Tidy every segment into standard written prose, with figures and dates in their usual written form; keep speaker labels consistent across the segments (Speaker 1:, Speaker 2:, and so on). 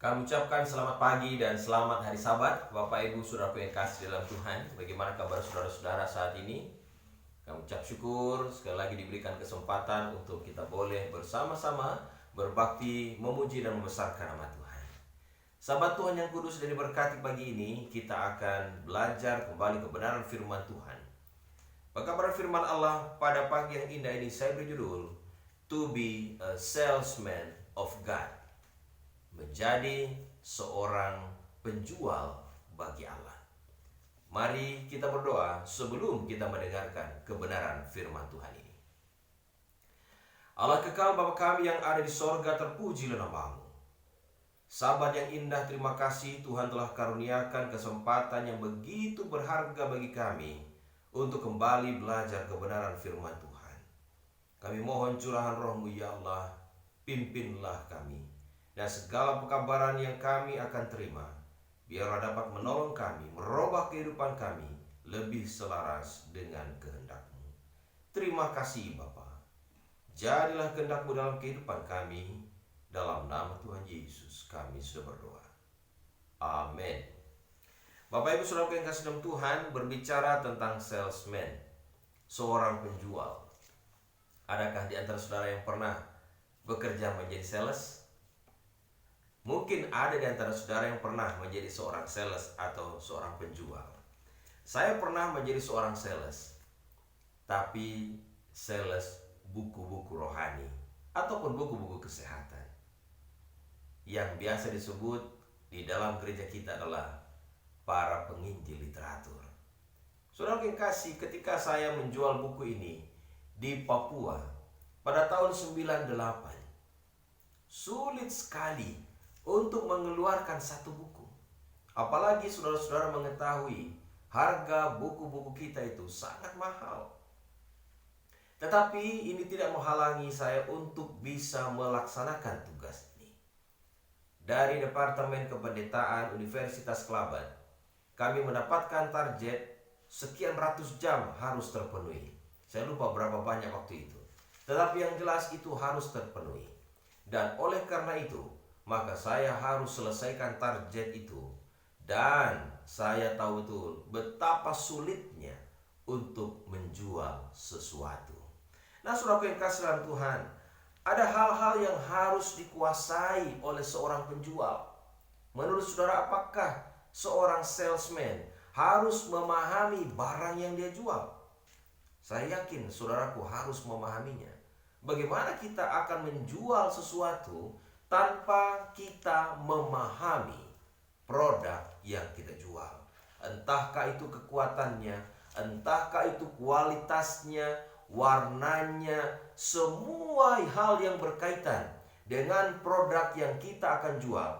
Speaker 1: Kami ucapkan selamat pagi dan selamat hari Sabat, Bapak Ibu Saudaraku yang kasih dalam Tuhan. Bagaimana kabar saudara-saudara saat ini? Kami ucap syukur sekali lagi diberikan kesempatan untuk kita boleh bersama-sama berbakti, memuji dan membesarkan nama Tuhan. Sahabat Tuhan yang kudus dan diberkati pagi ini, kita akan belajar kembali kebenaran firman Tuhan. Bagaimana firman Allah pada pagi yang indah ini saya berjudul To be a salesman of God. Menjadi seorang penjual bagi Allah. Mari kita berdoa sebelum kita mendengarkan kebenaran firman Tuhan ini. Allah kekal Bapa kami yang ada di sorga, terpujilah nama-Mu. Sahabat yang indah, terima kasih Tuhan telah karuniakan kesempatan yang begitu berharga bagi kami untuk kembali belajar kebenaran firman Tuhan. Kami mohon curahan Roh-Mu ya Allah, pimpinlah kami. Dan segala pekabaran yang kami akan terima, biarlah dapat menolong kami, merubah kehidupan kami lebih selaras dengan kehendak-Mu. Terima kasih Bapa. Jadilah kehendak-Mu dalam kehidupan kami. Dalam nama Tuhan Yesus kami sudah berdoa. Amin. Bapak Ibu Saudara yang kasih dalam Tuhan, berbicara tentang salesman, seorang penjual. Adakah di antara saudara yang pernah bekerja menjadi sales? Mungkin ada di antara saudara yang pernah menjadi seorang sales atau seorang penjual. Saya pernah menjadi seorang sales, tapi sales buku-buku rohani ataupun buku-buku kesehatan. Yang biasa disebut di dalam gereja kita adalah para penginjil literatur. Saudara yang kasih, ketika saya menjual buku ini di Papua pada tahun 98, sulit sekali untuk mengeluarkan satu buku. Apalagi saudara-saudara mengetahui harga buku-buku kita itu sangat mahal. Tetapi ini tidak menghalangi saya untuk bisa melaksanakan tugas ini. Dari Departemen Kependetaan Universitas Kelabat, kami mendapatkan target sekian ratus jam harus terpenuhi. Saya lupa berapa banyak waktu itu. Tetapi yang jelas itu harus terpenuhi. Dan oleh karena itu, maka saya harus selesaikan target itu. Dan saya tahu betul betapa sulitnya untuk menjual sesuatu. Nah, saudara yang kasih dalam Tuhan, ada hal-hal yang harus dikuasai oleh seorang penjual. Menurut saudara, apakah seorang salesman harus memahami barang yang dia jual? Saya yakin saudaraku harus memahaminya. Bagaimana kita akan menjual sesuatu tanpa kita memahami produk yang kita jual? Entahkah itu kekuatannya, entahkah itu kualitasnya, warnanya, semua hal yang berkaitan dengan produk yang kita akan jual,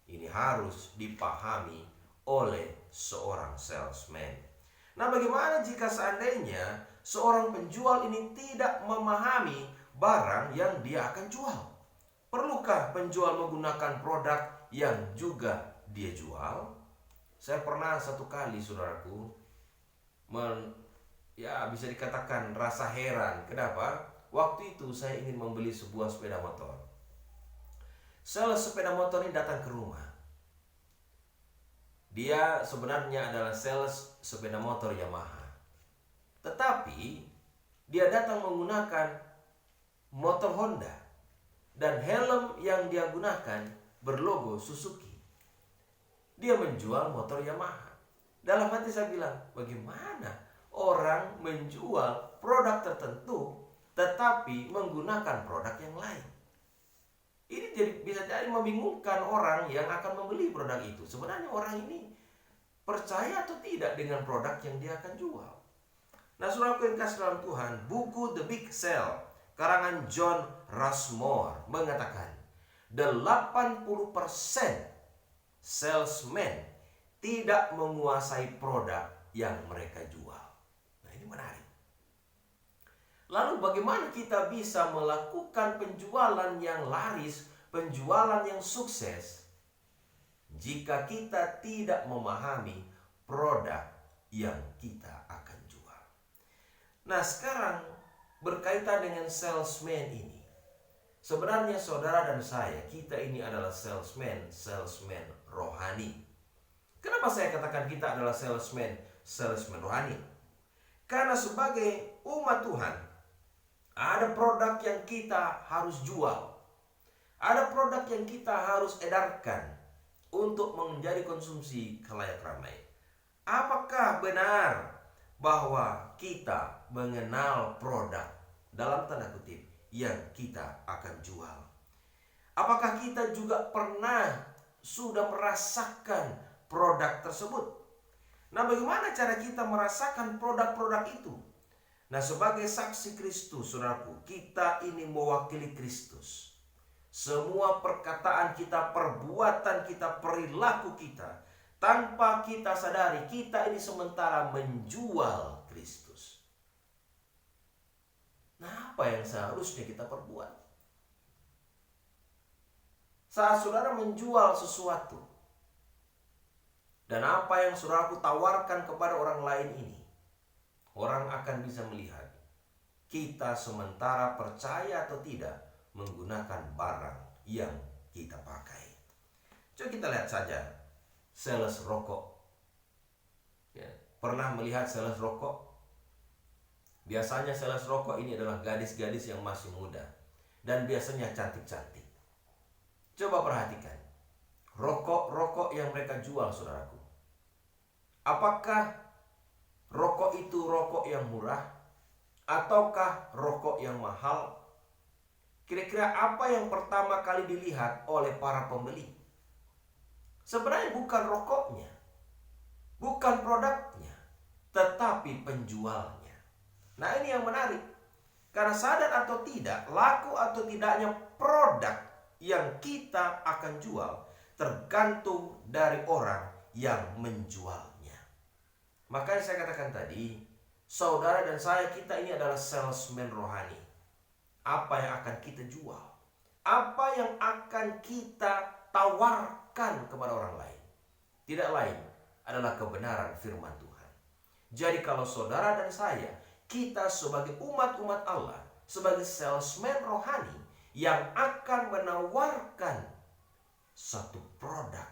Speaker 1: ini harus dipahami oleh seorang salesman. Nah, bagaimana jika seandainya seorang penjual ini tidak memahami barang yang dia akan jual? Perlukah penjual menggunakan produk yang juga dia jual? Saya pernah satu kali, saudaraku, bisa dikatakan rasa heran. Kenapa? Waktu itu saya ingin membeli sebuah sepeda motor. Sales sepeda motor ini datang ke rumah. Dia sebenarnya adalah sales sepeda motor Yamaha. Tetapi dia datang menggunakan motor Honda. Dan helm yang dia gunakan berlogo Suzuki. Dia menjual motor Yamaha. Dalam hati saya bilang, bagaimana orang menjual produk tertentu tetapi menggunakan produk yang lain? Ini bisa jadi membingungkan orang yang akan membeli produk itu. Sebenarnya orang ini percaya atau tidak dengan produk yang dia akan jual? Nah, saudaraku yang kasih dalam Tuhan, buku The Big Sell karangan John Rushmore mengatakan 80% salesman tidak menguasai produk yang mereka jual. Nah, ini menarik. Lalu bagaimana kita bisa melakukan penjualan yang laris, penjualan yang sukses, jika kita tidak memahami produk yang kita akan jual? Nah, sekarang berkaitan dengan salesman ini, Sebenarnya saudara dan saya, kita ini adalah salesman rohani. Kenapa saya katakan kita adalah salesman rohani? Karena sebagai umat Tuhan, ada produk yang kita harus jual. Ada produk yang kita harus edarkan untuk menjadi konsumsi khalayak ramai. Apakah benar bahwa kita mengenal produk dalam tanda kutip yang kita akan jual? Apakah kita juga pernah sudah merasakan produk tersebut? Nah, bagaimana cara kita merasakan produk-produk itu? Nah, sebagai saksi Kristus, saudaraku, kita ini mewakili Kristus. Semua perkataan kita, perbuatan kita, perilaku kita, tanpa kita sadari, kita ini sementara menjual Kristus. Nah, apa yang seharusnya kita perbuat? Saat saudara menjual sesuatu, dan apa yang saudaraku tawarkan kepada orang lain ini, orang akan bisa melihat kita sementara percaya atau tidak menggunakan barang yang kita pakai. Coba kita lihat saja sales rokok. Ya, pernah melihat sales rokok? Biasanya sales rokok ini adalah gadis-gadis yang masih muda dan biasanya cantik-cantik. Coba perhatikan rokok-rokok yang mereka jual, saudaraku. Apakah rokok itu rokok yang murah ataukah rokok yang mahal? Kira-kira apa yang pertama kali dilihat oleh para pembeli? Sebenarnya bukan rokoknya, bukan produknya, tetapi penjualnya. Nah, ini yang menarik. Karena sadar atau tidak, laku atau tidaknya produk yang kita akan jual tergantung dari orang yang menjualnya. Makanya saya katakan tadi, saudara dan saya, kita ini adalah salesman rohani. Apa yang akan kita jual? Apa yang akan kita tawarkan kepada orang lain? Tidak lain adalah kebenaran firman Tuhan. Jadi kalau saudara dan saya, kita sebagai umat-umat Allah, sebagai salesman rohani yang akan menawarkan satu produk,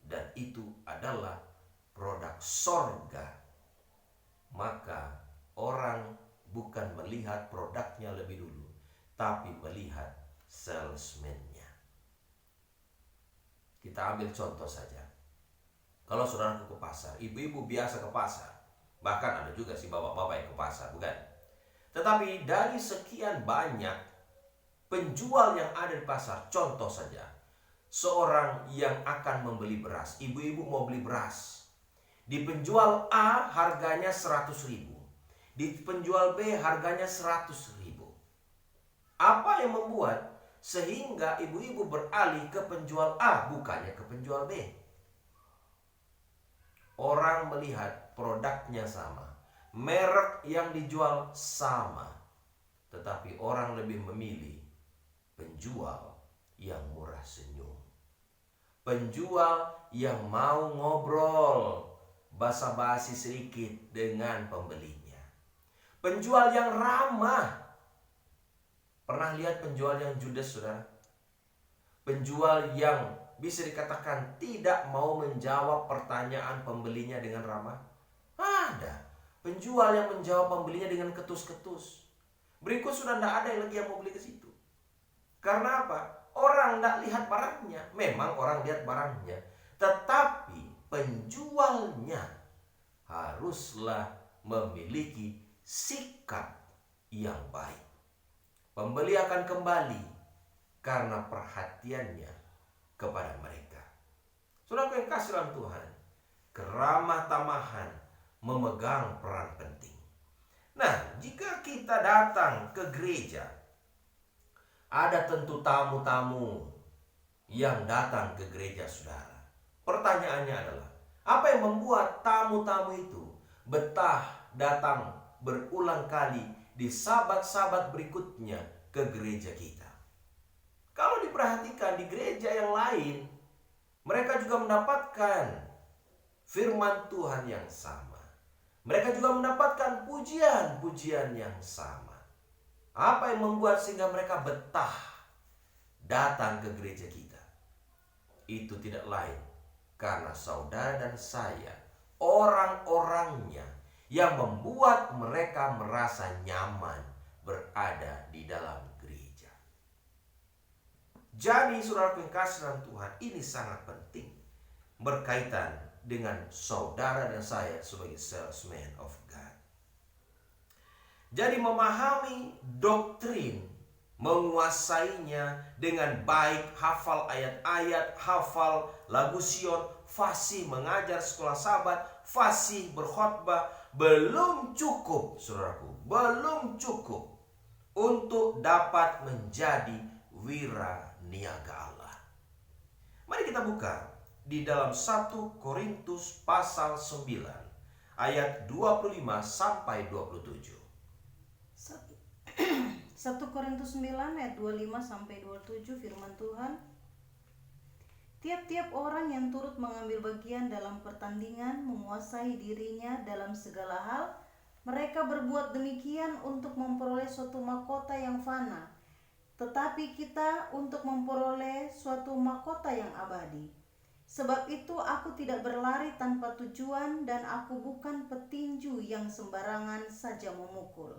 Speaker 1: dan itu adalah produk sorga, maka orang bukan melihat produknya lebih dulu, tapi melihat salesman-nya. Kita ambil contoh saja. Kalau saudara ke pasar, ibu-ibu biasa ke pasar, bahkan ada juga si bapak-bapak yang ke pasar, bukan? Tetapi dari sekian banyak penjual yang ada di pasar, contoh saja, seorang yang akan membeli beras, ibu-ibu mau beli beras, di penjual A harganya 100.000, di penjual B harganya 100.000. Apa yang membuat sehingga ibu-ibu beralih ke penjual A bukannya ke penjual B? Orang melihat produknya sama, merek yang dijual sama, tetapi orang lebih memilih penjual yang murah senyum, penjual yang mau ngobrol basa-basi sedikit dengan pembelinya, penjual yang ramah. Pernah lihat penjual yang judes, saudara? Penjual yang bisa dikatakan tidak mau menjawab pertanyaan pembelinya dengan ramah. Ada penjual yang menjawab pembelinya dengan ketus-ketus. Berikut sudah tidak ada yang lagi yang mau beli ke situ. Karena apa? Orang tidak lihat barangnya. Memang orang lihat barangnya, tetapi penjualnya haruslah memiliki sikap yang baik. Pembeli akan kembali karena perhatiannya kepada mereka. Saudara yang kasih dalam Tuhan, keramah tamahan memegang peran penting. Nah, jika kita datang ke gereja, ada tentu tamu-tamu yang datang ke gereja saudara. Pertanyaannya adalah, apa yang membuat tamu-tamu itu betah datang berulang kali di sabat-sabat berikutnya ke gereja kita? Kalau diperhatikan di gereja yang lain, mereka juga mendapatkan firman Tuhan yang sama. Mereka juga mendapatkan pujian-pujian yang sama. Apa yang membuat sehingga mereka betah datang ke gereja kita? Itu tidak lain karena saudara dan saya, orang-orangnya yang membuat mereka merasa nyaman berada di dalam gereja. Jadi saudara yang kasih dalam Tuhan, ini sangat penting berkaitan dengan saudara dan saya sebagai salesman of God. Jadi memahami doktrin, menguasainya dengan baik, hafal ayat-ayat, hafal lagu Sion, fasih mengajar sekolah sahabat, fasih berkhotbah, belum cukup saudaraku, belum cukup untuk dapat menjadi wiraniaga Allah. Mari kita buka di dalam 1 Korintus pasal 9 ayat 25 sampai 27.
Speaker 2: 1 Korintus 9 ayat 25 sampai 27 firman Tuhan. Tiap-tiap orang yang turut mengambil bagian dalam pertandingan menguasai dirinya dalam segala hal. Mereka berbuat demikian untuk memperoleh suatu mahkota yang fana, tetapi kita untuk memperoleh suatu mahkota yang abadi. Sebab itu aku tidak berlari tanpa tujuan dan aku bukan petinju yang sembarangan saja memukul.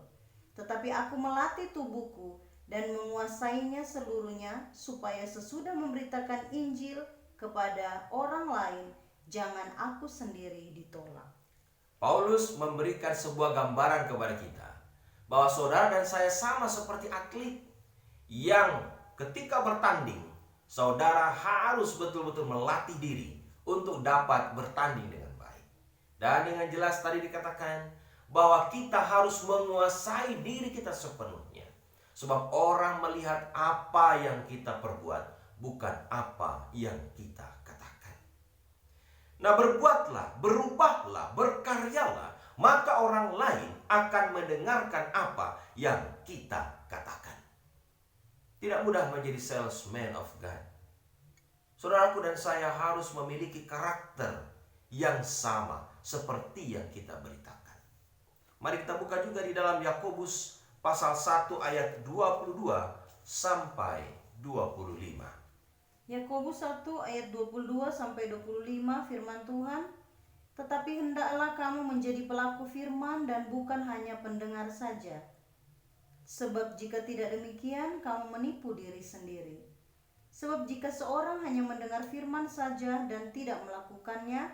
Speaker 2: Tetapi aku melatih tubuhku dan menguasainya seluruhnya, supaya sesudah memberitakan Injil kepada orang lain, jangan aku sendiri ditolak.
Speaker 1: Paulus memberikan sebuah gambaran kepada kita bahwa saudara dan saya sama seperti atlet yang ketika bertanding, saudara harus betul-betul melatih diri untuk dapat bertanding dengan baik. Dan dengan jelas tadi dikatakan bahwa kita harus menguasai diri kita sepenuhnya. Sebab orang melihat apa yang kita perbuat, bukan apa yang kita katakan. Nah, berbuatlah, berubahlah, berkaryalah, maka orang lain akan mendengarkan apa yang kita katakan. Tidak mudah menjadi salesman of God. Saudaraku dan saya harus memiliki karakter yang sama seperti yang kita beritakan. Mari kita buka juga di dalam Yakobus pasal 1 ayat 22 sampai 25.
Speaker 2: Yakobus 1 ayat 22 sampai 25 firman Tuhan. Tetapi hendaklah kamu menjadi pelaku firman dan bukan hanya pendengar saja. Sebab jika tidak demikian, kamu menipu diri sendiri. Sebab jika seorang hanya mendengar firman saja dan tidak melakukannya,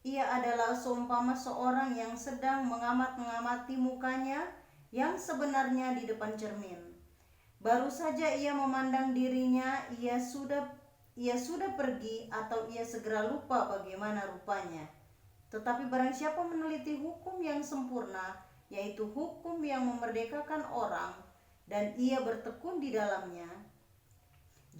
Speaker 2: ia adalah seumpama seorang yang sedang mengamati mukanya yang sebenarnya di depan cermin. Baru saja ia memandang dirinya, ia sudah pergi atau ia segera lupa bagaimana rupanya. Tetapi barang siapa meneliti hukum yang sempurna, yaitu hukum yang memerdekakan orang, dan ia bertekun di dalamnya,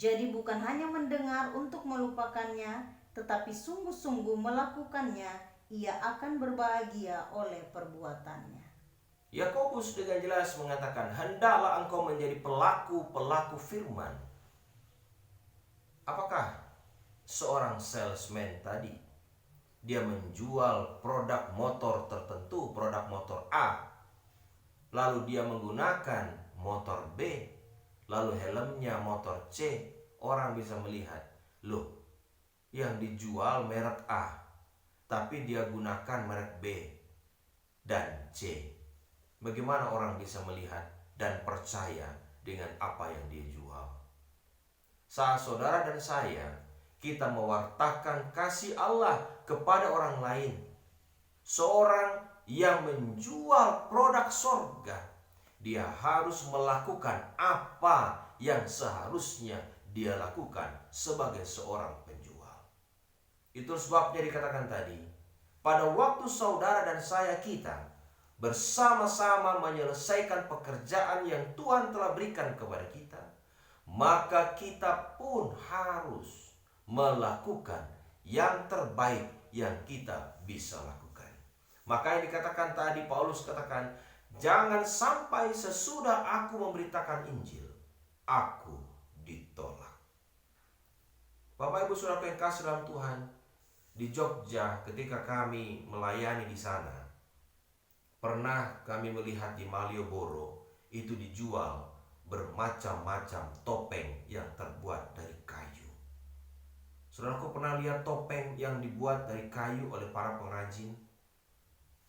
Speaker 2: jadi bukan hanya mendengar untuk melupakannya, tetapi sungguh-sungguh melakukannya, ia akan berbahagia oleh perbuatannya.
Speaker 1: Yakobus dengan jelas mengatakan, hendaklah engkau menjadi pelaku firman. Apakah seorang salesman tadi, dia menjual produk motor tertentu, produk motor A, lalu dia menggunakan motor B, lalu helmnya motor C, orang bisa melihat, loh, yang dijual merek A, tapi dia gunakan merek B dan C. Bagaimana orang bisa melihat dan percaya dengan apa yang dia jual? Saat saudara dan saya, kita mewartakan kasih Allah kepada orang lain, seorang yang menjual produk sorga, dia harus melakukan apa yang seharusnya dia lakukan sebagai seorang penjual. Itu sebabnya dikatakan tadi, pada waktu saudara dan saya kita bersama-sama menyelesaikan pekerjaan yang Tuhan telah berikan kepada kita, maka kita pun harus melakukan yang terbaik yang kita bisa lakukan. Makanya dikatakan tadi, Paulus katakan, jangan sampai sesudah aku memberitakan Injil, aku ditolak. Bapak Ibu Saudara yang kasih dalam Tuhan, di Jogja ketika kami melayani di sana, pernah kami melihat di Malioboro itu dijual bermacam-macam topeng yang terbuat dari kayu. Saudaraku pernah lihat topeng yang dibuat dari kayu oleh para pengrajin?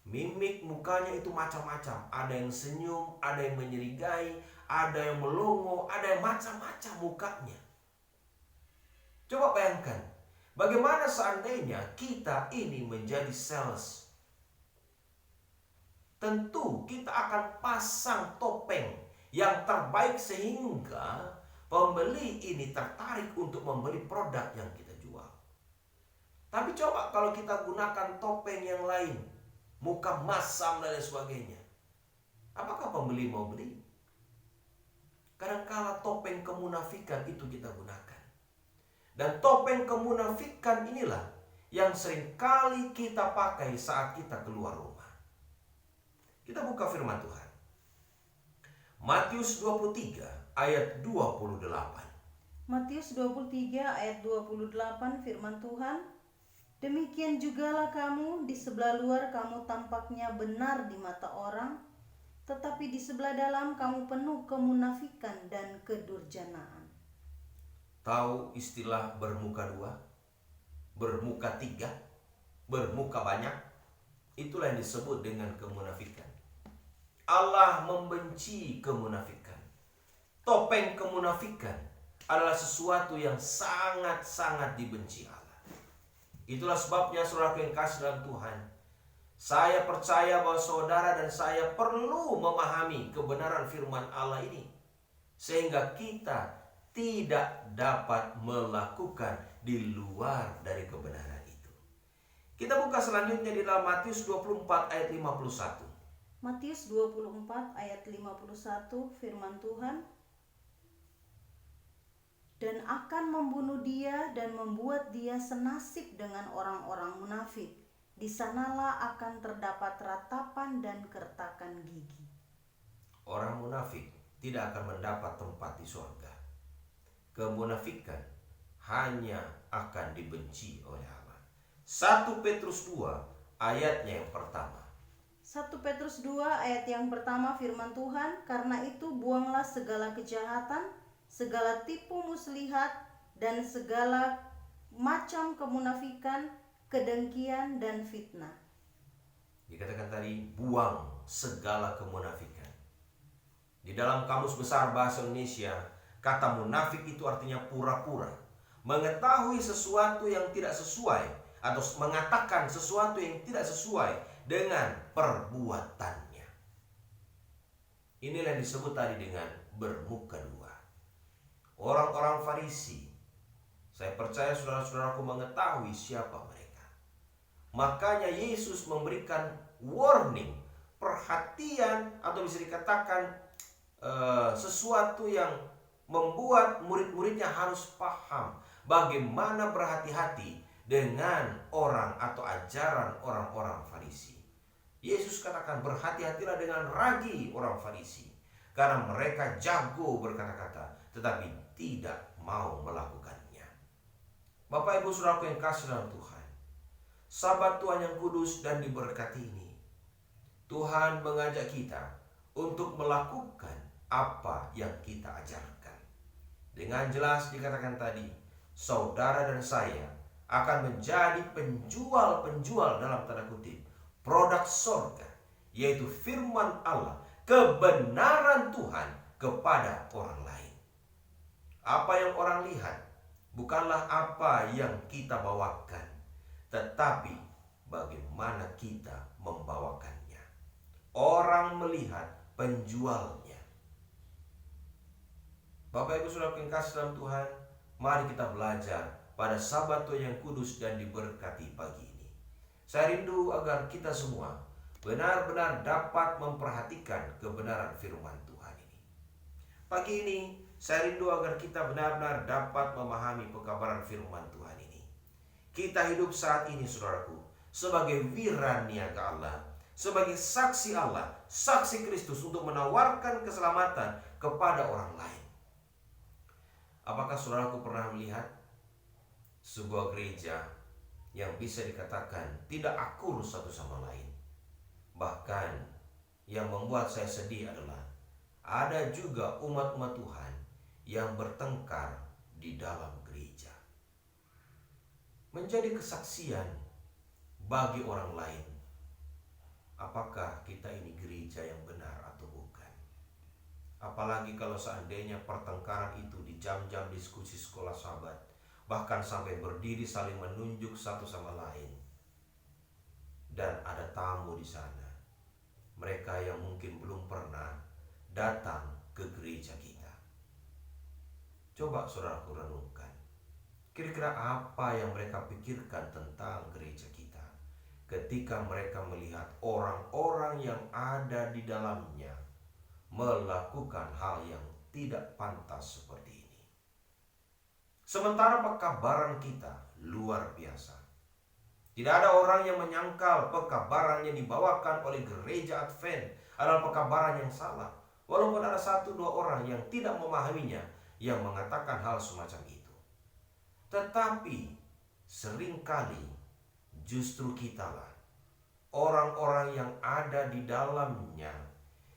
Speaker 1: Mimik mukanya itu macam-macam. Ada yang senyum, ada yang menyerigai, ada yang melongo, ada yang macam-macam mukanya. Coba bayangkan, bagaimana seandainya kita ini menjadi sales? Tentu kita akan pasang topeng yang terbaik sehingga pembeli ini tertarik untuk membeli produk yang kita jual. Tapi coba kalau kita gunakan topeng yang lain, muka masam dan lain sebagainya, apakah pembeli mau beli? Kadangkala topeng kemunafikan itu kita gunakan. Dan topeng kemunafikan inilah yang seringkali kita pakai saat kita keluar rumah. Kita buka firman Tuhan. Matius 23 ayat 28.
Speaker 2: Matius 23 ayat 28 firman Tuhan, demikian jugalah kamu, di sebelah luar kamu tampaknya benar di mata orang, tetapi di sebelah dalam kamu penuh kemunafikan dan kedurjanaan.
Speaker 1: Tahu istilah bermuka dua, bermuka tiga, bermuka banyak? Itulah yang disebut dengan kemunafikan. Allah membenci kemunafikan. Topeng kemunafikan adalah sesuatu yang sangat-sangat dibenci Allah. Itulah sebabnya saudara yang kasih dalam Tuhan, saya percaya bahwa saudara dan saya perlu memahami kebenaran firman Allah ini, sehingga kita tidak dapat melakukan di luar dari kebenaran itu. Kita buka selanjutnya di dalam Matius 24 ayat 51.
Speaker 2: Matius 24 ayat 51 firman Tuhan, dan akan membunuh dia dan membuat dia senasib dengan orang-orang munafik. Di sanalah akan terdapat ratapan dan kertakan gigi.
Speaker 1: Orang munafik tidak akan mendapat tempat di surga. Kemunafikan hanya akan dibenci oleh Allah. 1 Petrus 2 ayatnya yang pertama.
Speaker 2: 1 Petrus 2 ayat yang pertama firman Tuhan, karena itu buanglah segala kejahatan, segala tipu muslihat, dan segala macam kemunafikan, kedengkian, dan fitnah.
Speaker 1: Dikatakan tadi, buang segala kemunafikan. Di dalam Kamus Besar Bahasa Indonesia, kata munafik itu artinya pura-pura, mengetahui sesuatu yang tidak sesuai, atau mengatakan sesuatu yang tidak sesuai dengan perbuatannya. Inilah yang disebut tadi dengan bermuka dua. Orang-orang Farisi, saya percaya saudara-saudaraku mengetahui siapa mereka. Makanya Yesus memberikan warning, perhatian, atau bisa dikatakan sesuatu yang membuat murid-muridnya harus paham bagaimana berhati-hati dengan orang atau ajaran orang-orang Farisi. Yesus katakan, berhati-hatilah dengan ragi orang Farisi, karena mereka jago berkata-kata tetapi tidak mau melakukannya. Bapak Ibu Saudaraku yang kasih dalam Tuhan, Sabat Tuhan yang kudus dan diberkati ini, Tuhan mengajak kita untuk melakukan apa yang kita ajarkan. Dengan jelas dikatakan tadi, saudara dan saya akan menjadi penjual-penjual dalam tanda kutip produk surga, yaitu firman Allah, kebenaran Tuhan kepada orang lain. Apa yang orang lihat bukanlah apa yang kita bawakan, tetapi bagaimana kita membawakannya. Orang melihat penjualnya. Bapak Ibu Saudara yang kasih dalam Tuhan, mari kita belajar pada Sabat Tuhan yang kudus dan diberkati pagi ini. Saya rindu agar kita semua benar-benar dapat memperhatikan kebenaran firman Tuhan ini. Pagi ini saya rindu agar kita benar-benar dapat memahami pekabaran firman Tuhan ini. Kita hidup saat ini, saudaraku, sebagai wiraniaga Allah, sebagai saksi Allah, saksi Kristus untuk menawarkan keselamatan kepada orang lain. Apakah saudaraku pernah melihat sebuah gereja yang bisa dikatakan tidak akur satu sama lain? Bahkan yang membuat saya sedih adalah ada juga umat-umat Tuhan yang bertengkar di dalam gereja. Menjadi kesaksian bagi orang lain, apakah kita ini gereja yang benar atau bukan. Apalagi kalau seandainya pertengkaran itu di jam-jam diskusi sekolah sahabat, bahkan sampai berdiri saling menunjuk satu sama lain. Dan ada tamu di sana, mereka yang mungkin belum pernah datang ke gereja kita. Coba saudaraku renungkan, kira-kira apa yang mereka pikirkan tentang gereja kita ketika mereka melihat orang-orang yang ada di dalamnya melakukan hal yang tidak pantas seperti ini. Sementara pekabaran kita luar biasa. Tidak ada orang yang menyangkal pekabaran yang dibawakan oleh gereja Advent adalah pekabaran yang salah. Walaupun ada 1-2 orang yang tidak memahaminya, yang mengatakan hal semacam itu. Tetapi seringkali justru kitalah orang-orang yang ada di dalamnya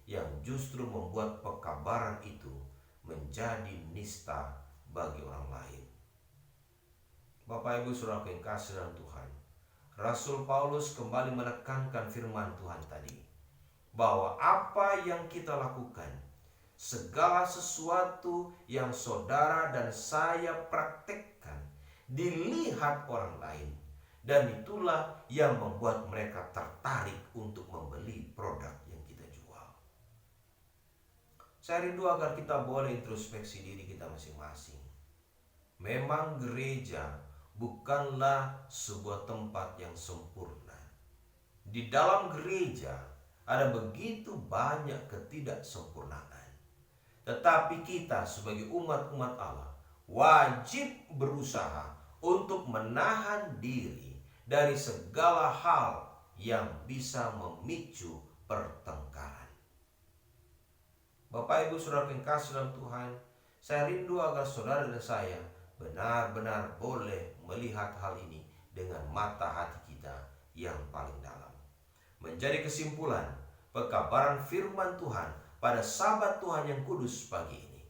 Speaker 1: yang justru membuat pekabaran itu menjadi nista bagi orang lain. Bapak Ibu Saudara yang kasih dalam Tuhan, Rasul Paulus kembali menekankan firman Tuhan tadi, bahwa apa yang kita lakukan, segala sesuatu yang saudara dan saya praktekkan, dilihat orang lain, dan itulah yang membuat mereka tertarik untuk membeli produk yang kita jual. Saya rindu agar kita boleh introspeksi diri kita masing-masing. Memang gereja bukanlah sebuah tempat yang sempurna. Di dalam gereja ada begitu banyak ketidaksempurnaan. Tetapi kita sebagai umat-umat Allah wajib berusaha untuk menahan diri dari segala hal yang bisa memicu pertengkaran. Bapak Ibu Saudara yang kasih dalam Tuhan, saya rindu agar saudara dan saya benar-benar boleh melihat hal ini dengan mata hati kita yang paling dalam. Menjadi kesimpulan pekabaran firman Tuhan pada Sabat Tuhan yang kudus pagi ini,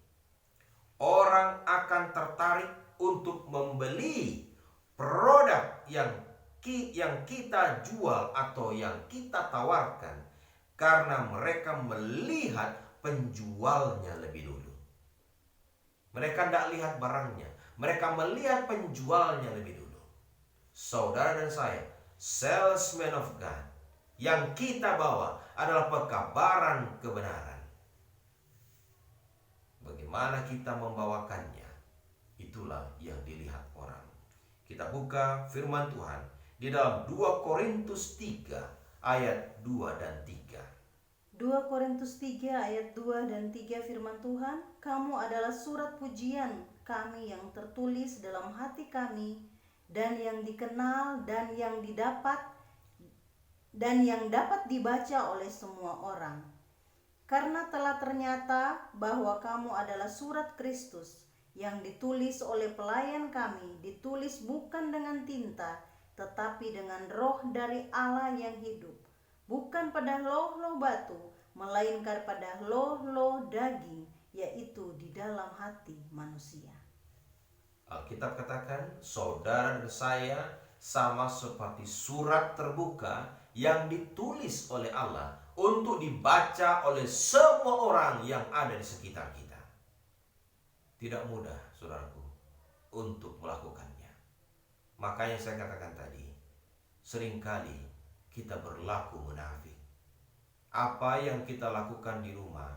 Speaker 1: orang akan tertarik untuk membeli produk yang kita jual atau yang kita tawarkan karena mereka melihat penjualnya lebih dulu. Mereka tidak lihat barangnya, mereka melihat penjualnya lebih dulu. Saudara dan saya, salesman of God, yang kita bawa adalah pekabaran kebenaran. Bagaimana kita membawakannya, itulah yang dilihat orang. Kita buka firman Tuhan di dalam 2 Korintus 3 ayat 2 dan 3.
Speaker 2: 2 Korintus 3 ayat 2 dan 3 firman Tuhan, kamu adalah surat pujian kami yang tertulis dalam hati kami dan yang dikenal dan yang dapat dibaca oleh semua orang. Karena telah ternyata bahwa kamu adalah surat Kristus yang ditulis oleh pelayan kami, ditulis bukan dengan tinta, tetapi dengan roh dari Allah yang hidup, bukan pada loh-loh batu, melainkan pada loh-loh daging, yaitu di dalam hati manusia.
Speaker 1: Alkitab katakan, saudara dan saya sama seperti surat terbuka yang ditulis oleh Allah untuk dibaca oleh semua orang yang ada di sekitar kita. Tidak mudah, saudaraku, untuk melakukannya. Makanya saya katakan tadi, seringkali kita berlaku munafik. Apa yang kita lakukan di rumah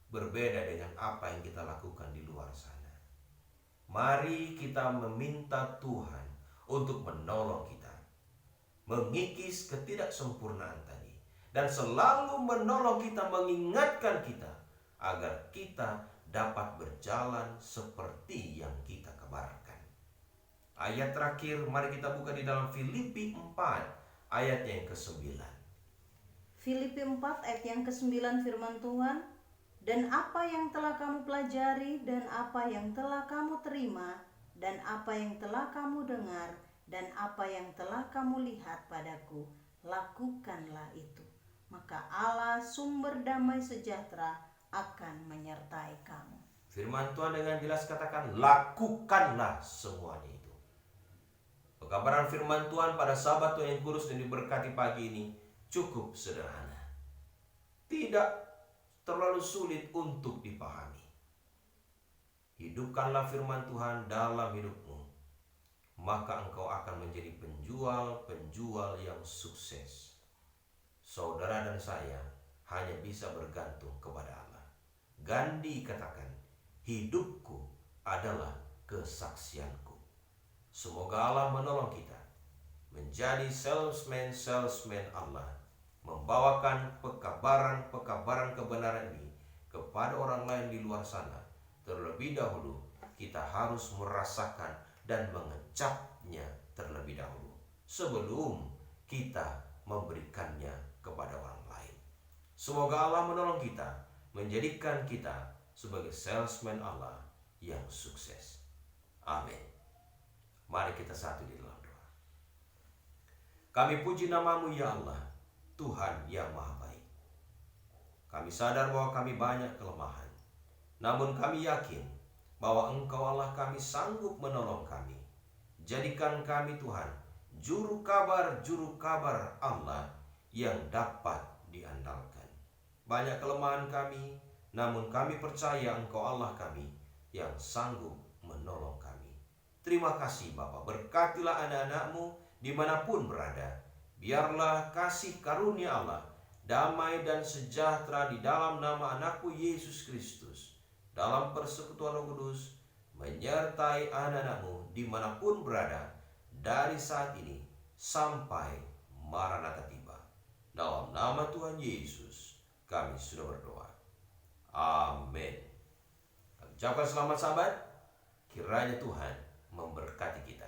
Speaker 1: berbeda dengan apa yang kita lakukan di luar sana. Mari kita meminta Tuhan untuk menolong kita, mengikis ketidaksempurnaan tadi, dan selalu menolong kita, mengingatkan kita agar kita dapat berjalan seperti yang kita kabarkan. Ayat terakhir mari kita buka di dalam Filipi 4 ayat yang ke-9.
Speaker 2: Filipi 4 ayat yang ke-9 firman Tuhan, dan apa yang telah kamu pelajari, dan apa yang telah kamu terima, dan apa yang telah kamu dengar, dan apa yang telah kamu lihat padaku, lakukanlah itu. Maka Allah sumber damai sejahtera akan menyertai kamu.
Speaker 1: Firman Tuhan dengan jelas katakan, lakukanlah semuanya itu. Pekabaran firman Tuhan pada Sabat Tuhan yang kudus dan diberkati pagi ini cukup sederhana. Tidak terlalu sulit untuk dipahami. Hidupkanlah firman Tuhan dalam hidupmu, maka engkau akan menjadi penjual yang sukses. Saudara dan saya hanya bisa bergantung kepada Allah. Gandhi katakan, hidupku adalah kesaksianku. Semoga Allah menolong kita menjadi salesman Allah, membawakan pekabaran kebenaran ini kepada orang lain di luar sana. Terlebih dahulu kita harus merasakan dan mengecapnya terlebih dahulu sebelum kita memberikannya kepada orang lain. Semoga Allah menolong kita, menjadikan kita sebagai salesman Allah yang sukses. Amin. Mari kita satu di dalam doa. Kami puji nama-Mu ya Allah, Tuhan yang Maha Baik. Kami sadar bahwa kami banyak kelemahan, namun kami yakin bahwa Engkau Allah kami sanggup menolong kami. Jadikan kami Tuhan, juru kabar Allah yang dapat diandalkan. Banyak kelemahan kami, namun kami percaya Engkau Allah kami yang sanggup menolong kami. Terima kasih Bapa, berkatilah anak-anak-Mu dimanapun berada. Biarlah kasih karunia Allah, damai dan sejahtera di dalam nama anakku Yesus Kristus, dalam persekutuan Roh Kudus, menyertai anak-anak-Mu dimanapun berada, dari saat ini sampai Maranatha tiba. Dalam nama Tuhan Yesus kami sudah berdoa. Amin. Kami ucapkan selamat Sabat. Kiranya Tuhan memberkati kita.